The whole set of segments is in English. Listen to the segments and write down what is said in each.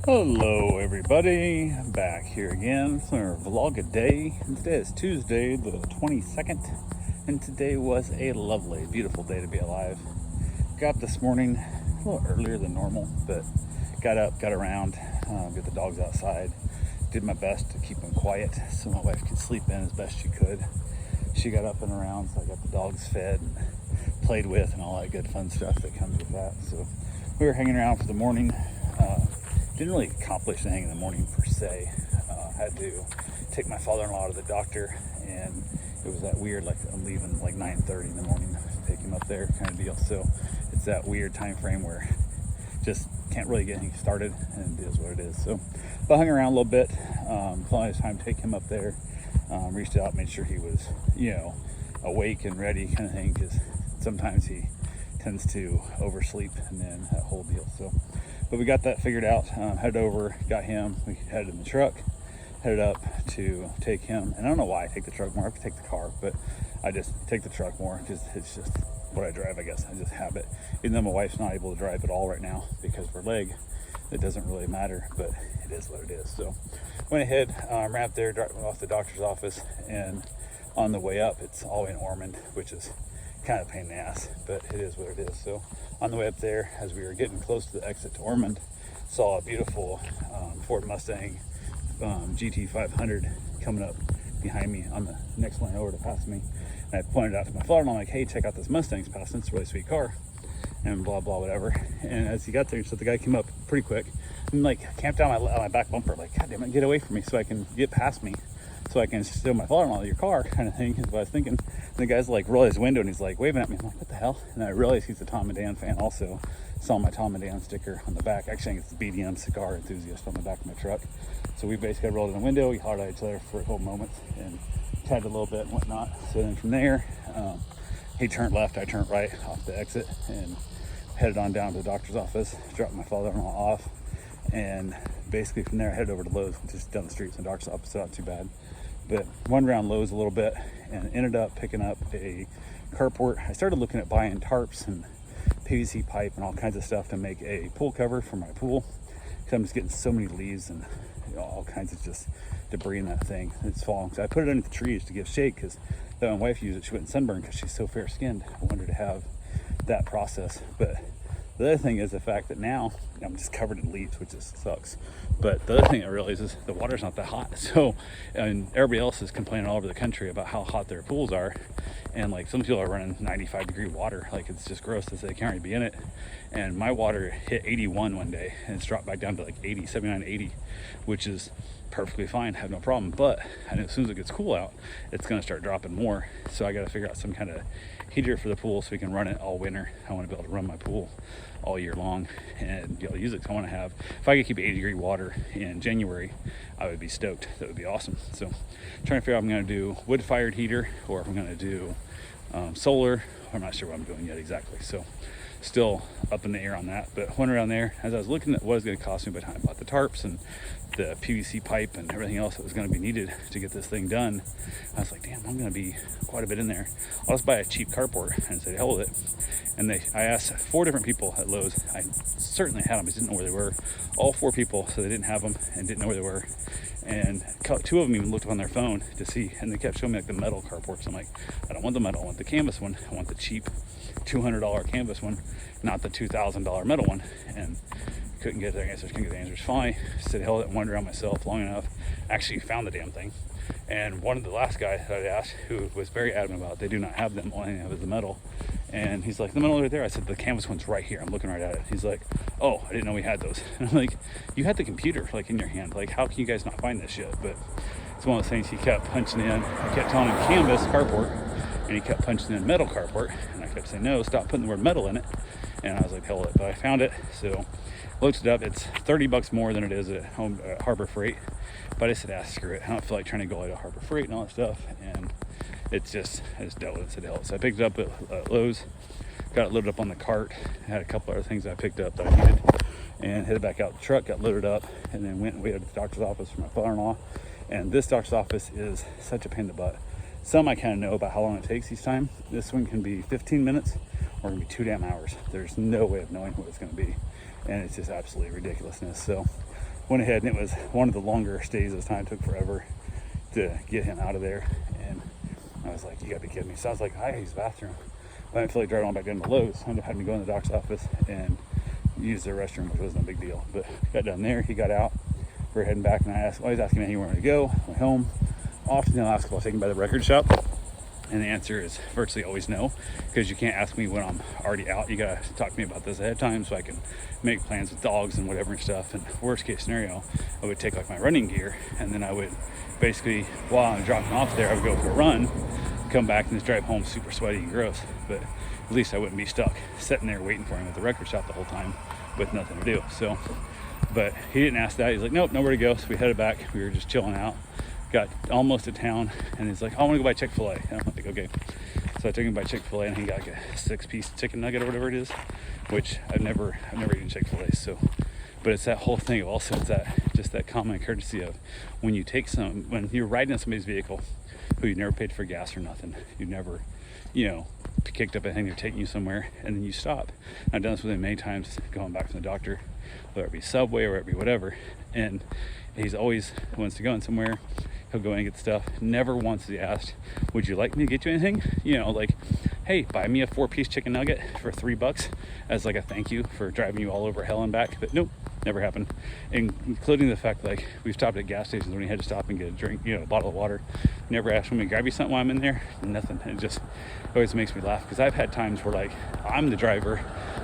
Hello everybody, back here again for vlog a day. Today is Tuesday the 22nd, and today was a lovely, beautiful day to be alive. Got up this morning a little earlier than normal, but got up, got around, get the dogs outside, did my best to keep them quiet so my wife could sleep in as best she could. She got up and around, so I got the dogs fed and played with and all that good fun stuff that comes with that. So we were hanging around for the morning. Didn't really accomplish anything in the morning per se. Had to take my father-in-law to the doctor, and it was that weird, like I'm leaving like 9:30 in the morning to take him up there kind of deal. So it's that weird time frame where just can't really get anything started, and it is what it is. So I hung around a little bit, finally it was time to take him up there. Reached out, made sure he was, awake and ready kind of thing, because sometimes he tends to oversleep and then that whole deal. So but we got that figured out. Headed over, got him. We headed in the truck, headed up to take him. And I don't know why I take the truck more. I could take the car, but I just take the truck more because it's just what I drive, I guess. I just have it. Even though my wife's not able to drive at all right now because of her leg, it doesn't really matter, but it is what it is. So went ahead, ran up there, dropped off the doctor's office, and on the way up, it's all in Ormond, which is kind of a pain in the ass, but it is what it is. So on the way up there, as we were getting close to the exit to Ormond, saw a beautiful Ford Mustang GT 500 coming up behind me on the next line over to pass me. And I pointed out to my father, and I'm like, hey, check out this Mustang's passing. It's a really sweet car, and blah, blah, whatever. And as he got there, so the guy came up pretty quick and like camped down on my back bumper, like, God damn it, get away from me so I can get past me, so I can steal my father-in-law your car kind of thing, is what I was thinking. And the guy's like rolled his window and he's like waving at me. I'm like, what the hell? And I realized he's a Tom and Dan fan also. Saw my Tom and Dan sticker on the back. Actually, I think it's the BDM Cigar Enthusiast on the back of my truck. So we basically rolled in the window, we hollered at each other for a couple moments and chatted a little bit and whatnot. So then from there, he turned left, I turned right off the exit and headed on down to the doctor's office, dropped my father-in-law off, and basically from there I headed over to Lowe's, just down the street from the doctor's office, so not too bad. But went around Lowe's a little bit and ended up picking up a carport. I started looking at buying tarps and PVC pipe and all kinds of stuff to make a pool cover for my pool, because I'm just getting so many leaves and all kinds of just debris in that thing. It's falling. So I put it underneath the trees to give shade, because my wife used it, she wouldn't sunburn because she's so fair skinned. I wanted to have that process. But the other thing is the fact that now I'm just covered in leaves, which just sucks. But the other thing I realize is the water's not that hot. So, and everybody else is complaining all over the country about how hot their pools are. And like some people are running 95-degree water. Like it's just gross to say they can't really be in it. And my water hit 81 one day and it's dropped back down to like 80, 79, 80, which is perfectly fine, have no problem. But as soon as it gets cool out, it's gonna start dropping more. So I gotta figure out some kind of heater for the pool so we can run it all winter. I want to be able to run my pool all year long and be able to use it. So I want to have, if I could keep 80-degree water in January, I would be stoked. That would be awesome. So trying to figure out if I'm going to do wood-fired heater or if I'm going to do solar. I'm not sure what I'm doing yet exactly. So still up in the air on that. But went around there as I was looking at what it was going to cost me by the time I bought the tarps and the PVC pipe and everything else that was going to be needed to get this thing done. I was like, damn, I'm going to be quite a bit in there. I'll just buy a cheap carport and say, hell with it. And I asked 4 different people at Lowe's. I certainly had them, I didn't know where they were. All 4 people, so they didn't have them and didn't know where they were. And 2 of them even looked up on their phone to see, and they kept showing me like the metal carports. I'm like, I don't want the metal, I want the canvas one. I want the cheap $200 canvas one, not the $2,000 metal one. And couldn't get the answers, couldn't get the answers. Finally, said hell, that wandered around myself long enough. Actually found the damn thing. And one of the last guys that I asked, who was very adamant about it, they do not have them, all they have is the metal. And he's like, the metal right there. I said, the canvas one's right here. I'm looking right at it. He's like, oh, I didn't know we had those. And I'm like, you had the computer like in your hand. Like, how can you guys not find this shit? But it's one of those things. He kept punching in. I kept telling him canvas carport, and he kept punching in metal carport. And I kept saying, no, stop putting the word metal in it. And I was like, hell with it. But I found it. So looked it up. It's $30 more than it is at Harbor Freight. But I said, screw it. I don't feel like trying to go out to Harbor Freight and all that stuff. And it's just, I just dealt with it. Said hell. So I picked it up at Lowe's, got it loaded up on the cart. Had a couple other things I picked up that I needed, and headed back out the truck, got loaded up, and then went and waited at the doctor's office for my father-in-law. And this doctor's office is such a pain in the butt. Some I kind of know about how long it takes each time. This one can be 15 minutes or it can be 2 damn hours. There's no way of knowing what it's going to be. And it's just absolutely ridiculousness. So went ahead, and it was one of the longer stays this time. It took forever to get him out of there. And I was like, you gotta be kidding me. So I was like, I use the bathroom. But I didn't feel like driving on back down to Lowe's. I ended up having to go in the doc's office and use their restroom, which wasn't a big deal. But got down there, he got out, we were heading back, and I asked, well, he's asking me anywhere to go. Went home. Often I'll ask if I'll take him by the record shop. And the answer is virtually always no, because you can't ask me when I'm already out. You gotta talk to me about this ahead of time so I can make plans with dogs and whatever and stuff. And worst case scenario, I would take like my running gear, and then I would basically, while I'm dropping off there, I would go for a run, come back and just drive home super sweaty and gross. But at least I wouldn't be stuck sitting there waiting for him at the record shop the whole time with nothing to do. So, but he didn't ask that. He's like, nope, nowhere to go. So we headed back. We were just chilling out. Got almost to town, and he's like, I want to go buy Chick-fil-A. And I'm like, okay. So I took him by Chick-fil-A, and he got like a 6-piece chicken nugget or whatever it is, which I've never eaten Chick-fil-A. So, but it's that whole thing of also, it's that just that common courtesy of when you take when you're riding in somebody's vehicle who you never paid for gas or nothing, you never, kicked up anything, they're taking you somewhere, and then you stop. I've done this with him many times going back from the doctor, whether it be Subway or whether it be whatever, and he's always wants to go in somewhere. He'll go in and get stuff. Never once has he asked, would you like me to get you anything? Like, hey, buy me a 4-piece chicken nugget for $3 as like a thank you for driving you all over hell and back. But nope, never happened. Including the fact, like, we've stopped at gas stations when he had to stop and get a drink, a bottle of water. Never asked me to grab you something while I'm in there. Nothing. It just always makes me laugh, because I've had times where, like, I'm the driver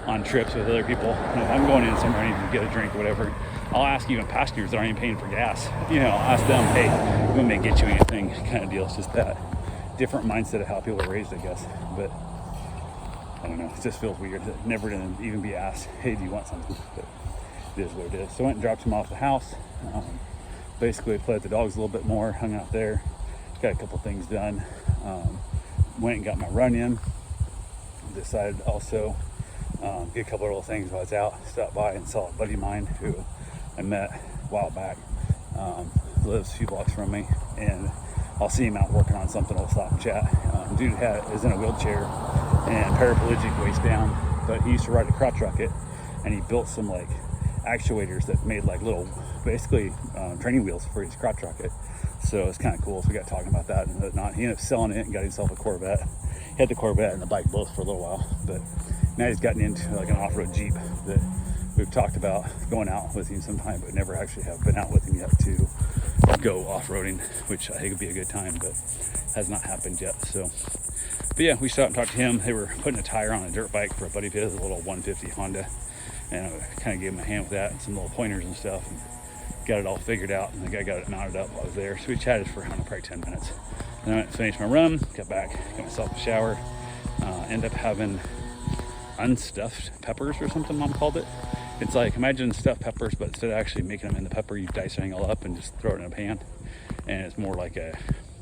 on trips with other people. I'm going in somewhere, I need to get a drink or whatever. I'll ask even passengers that aren't even paying for gas. I'll ask them, hey, we may get you anything, kind of deal. It's just that different mindset of how people are raised, I guess. But I don't know, it just feels weird that never to even be asked, hey, do you want something? But it is what it is. So I went and dropped him off the house. Basically played with the dogs a little bit more, hung out there, got a couple things done. Went and got my run in. Decided also get a couple of little things while I was out. Stopped by and saw a buddy of mine who I met a while back, lives a few blocks from me, and I'll see him out working on something. We'll stop and chat. Dude is in a wheelchair and paraplegic, waist down, but he used to ride a crotch rocket, and he built some like actuators that made like little, basically training wheels for his crotch rocket. So it's kind of cool. So we got talking about that and whatnot. He ended up selling it and got himself a Corvette. He had the Corvette and the bike both for a little while, but now he's gotten into like an off-road Jeep that we've talked about going out with him sometime, but never actually have been out with him yet to go off-roading, which I think would be a good time, but has not happened yet. So, but yeah, we stopped and talked to him. They were putting a tire on a dirt bike for a buddy of his, a little 150 Honda, and I kind of gave him a hand with that and some little pointers and stuff, and got it all figured out, and the guy got it mounted up while I was there. So we chatted for probably 10 minutes. Then I went to finish my run, got back, got myself a shower, ended up having unstuffed peppers or something, Mom called it. It's like, imagine stuffed peppers, but instead of actually making them in the pepper, you dice everything all up and just throw it in a pan. And it's more like a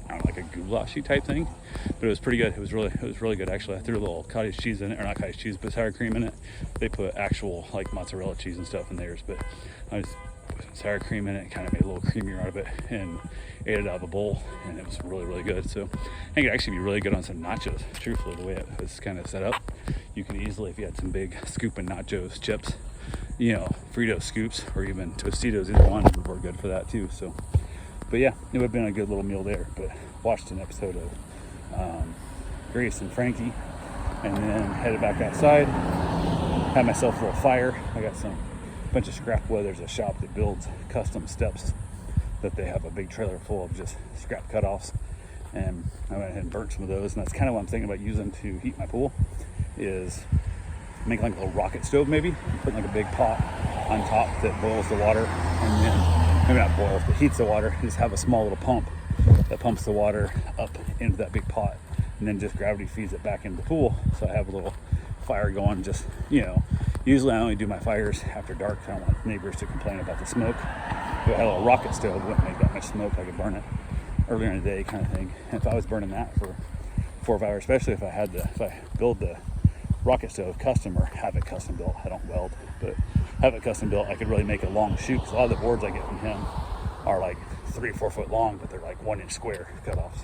goulashy type thing. But it was pretty good. It was really good, actually. I threw a little cottage cheese in it, or not cottage cheese, but sour cream in it. They put actual like mozzarella cheese and stuff in theirs, but I just put sour cream in it, kind of made a little creamier out of it, and ate it out of a bowl, and it was really good. So I think it'd actually be really good on some nachos, truthfully, the way it was kind of set up. You can easily, if you had some big scooping nachos, chips, Frito scoops, or even Tostitos, either one would work good for that too. So, but yeah, it would have been a good little meal there. But watched an episode of Grace and Frankie, and then headed back outside, had myself a little fire. I got some bunch of scrap wood. There's a shop that builds custom steps that they have a big trailer full of just scrap cutoffs, and I went ahead and burnt some of those. And that's kind of what I'm thinking about using to heat my pool, is make like a little rocket stove, maybe put like a big pot on top that boils the water, and then maybe not boils, but heats the water. Just have a small little pump that pumps the water up into that big pot, and then just gravity feeds it back into the pool. So I have a little fire going. Just usually I only do my fires after dark. I don't want neighbors to complain about the smoke. If I had a little rocket stove, it wouldn't make that much smoke. I could burn it earlier in the day, kind of thing. And if I was burning that for 4 or 5 hours, especially if I build the rocket stove custom, or have it custom built, I don't weld, but have it custom built, I could really make a long shoot, because a lot of the boards I get from him are like 3 or 4 foot long, but they're like 1 inch square cutoffs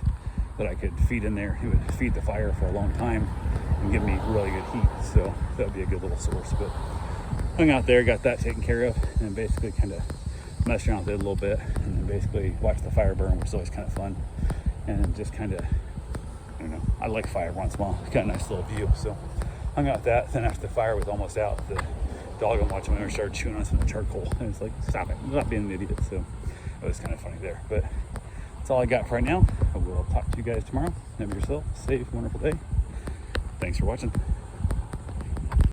that I could feed in there. He would feed the fire for a long time and give me really good heat, so that would be a good little source. But hung out there, got that taken care of, and basically kind of messed around with it a little bit, and then basically watched the fire burn, which is always kind of fun. And just kind of, I don't know, I like fire once in a while. It's got a nice little view, so hung out with that. Then after the fire was almost out, the dog I'm watching when started chewing on some of the charcoal, and it's like, stop it, I'm not being an idiot. So it was kind of funny there, but that's all I got for right now. I will talk to you guys tomorrow. Have yourself a safe, wonderful day. Thanks for watching.